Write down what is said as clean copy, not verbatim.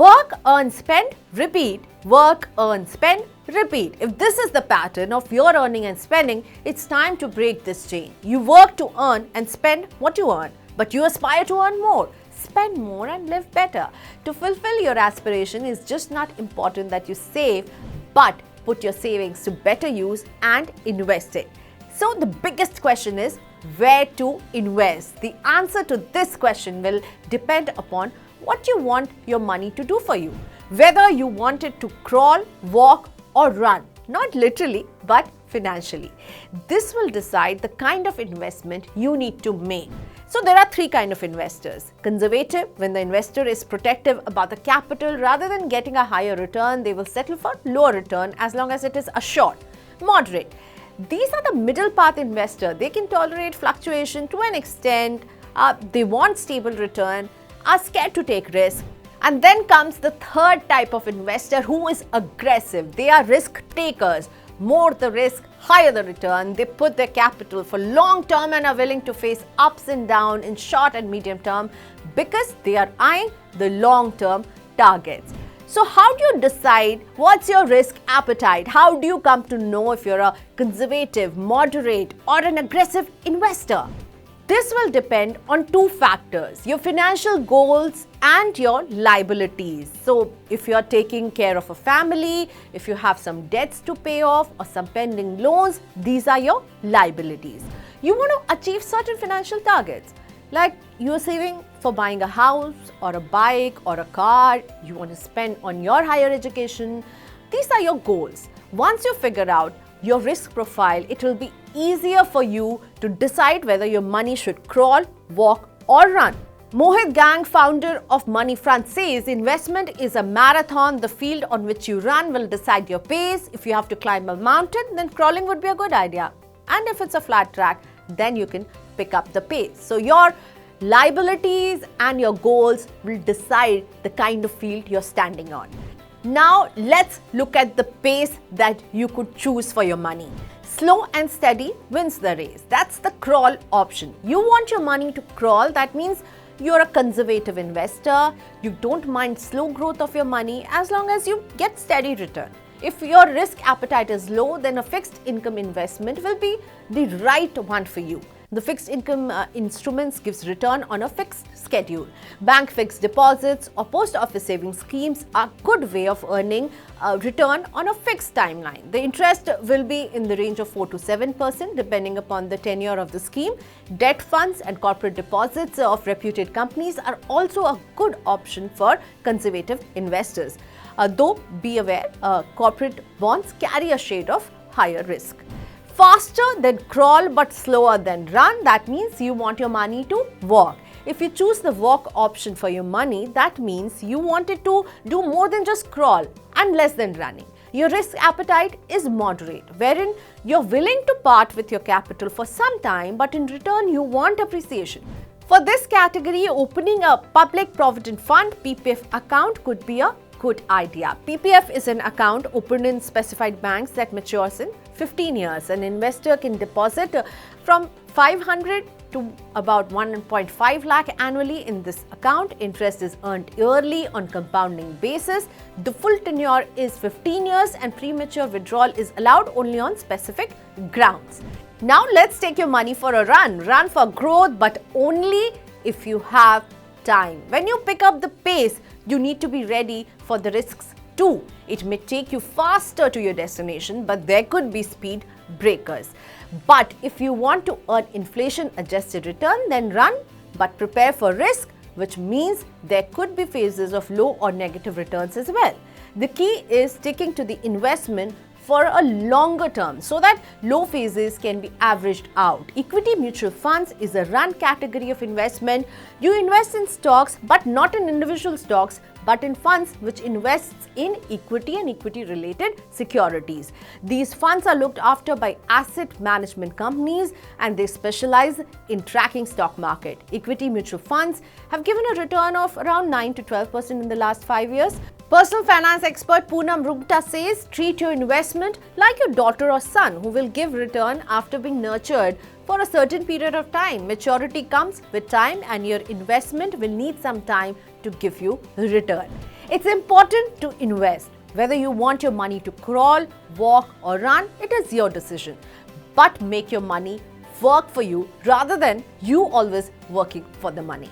Work, earn, spend, repeat. Work, earn, spend, repeat. If this is the pattern of your earning and spending, it's time to break this chain. You work to earn and spend what you earn, but you aspire to earn more. Spend more and live better. To fulfill your aspiration, it's just not important that you save, but put your savings to better use and invest it. So the biggest question is where to invest. The answer to this question will depend upon what you want your money to do for you. Whether you want it to crawl, walk or run. Not literally, but financially. This will decide the kind of investment you need to make. So there are three kinds of investors. Conservative, when the investor is protective about the capital, rather than getting a higher return, they will settle for lower return as long as it is assured. Moderate. These are the middle path investor. They can tolerate fluctuation to an extent. They want stable return, are scared to take risk. And then comes the third type of investor who is aggressive. They are risk takers. More the risk, higher the return. They put their capital for long term and are willing to face ups and downs in short and medium term because they are eyeing the long term targets. So how do you decide what's your risk appetite? How do you come to know if you're a conservative, moderate or an aggressive investor? This will depend on two factors, your financial goals and your liabilities. So if you're taking care of a family, if you have some debts to pay off or some pending loans, these are your liabilities. You want to achieve certain financial targets, like you're saving for buying a house or a bike or a car, you want to spend on your higher education. These are your goals. Once you figure out your risk profile, it will be easier for you to decide whether your money should crawl, walk or run. Mohit Gang, founder of Money9, says investment is a marathon. The field on which you run will decide your pace. If you have to climb a mountain, then crawling would be a good idea. And if it's a flat track, then you can pick up the pace. So your liabilities and your goals will decide the kind of field you're standing on. Now let's look at the pace that you could choose for your money. Slow and steady wins the race. That's the crawl option. You want your money to crawl. That means you're a conservative investor. You don't mind slow growth of your money as long as you get steady return. If your risk appetite is low, then a fixed income investment will be the right one for you. The fixed income instruments gives return on a fixed schedule. Bank fixed deposits or post office savings schemes are a good way of earning return on a fixed timeline. The interest will be in the range of 4 to 7% depending upon the tenure of the scheme. Debt funds and corporate deposits of reputed companies are also a good option for conservative investors. Though be aware, corporate bonds carry a shade of higher risk. Faster than crawl but slower than run, that means you want your money to walk. If you choose the walk option for your money, that means you want it to do more than just crawl and less than running. Your risk appetite is moderate, wherein you're willing to part with your capital for some time, but in return you want appreciation. For this category, opening a public provident fund (PPF) account could be a good idea. PPF is an account opened in specified banks that matures in 15 years. An investor can deposit from 500 to about 1.5 lakh annually in this account. Interest is earned yearly on compounding basis. The full tenure is 15 years and premature withdrawal is allowed only on specific grounds. Now let's take your money for a run. Run for growth, but only if you have time. When you pick up the pace, you need to be ready for the risks too. It may take you faster to your destination, but there could be speed breakers. But if you want to earn inflation adjusted return, then run, but prepare for risk, which means there could be phases of low or negative returns as well. The key is sticking to the investment for a longer term so that low phases can be averaged out. Equity mutual funds is a run category of investment. You invest in stocks, but not in individual stocks, but in funds which invests in equity and equity related securities. These funds are looked after by asset management companies and they specialize in tracking stock market. Equity mutual funds have given a return of around 9 to 12% in the last 5 years. Personal finance expert Poonam Rupta says, treat your investment like your daughter or son who will give return after being nurtured for a certain period of time. Maturity comes with time and your investment will need some time to give you return. It's important to invest. Whether you want your money to crawl, walk or run, it is your decision. But make your money work for you rather than you always working for the money.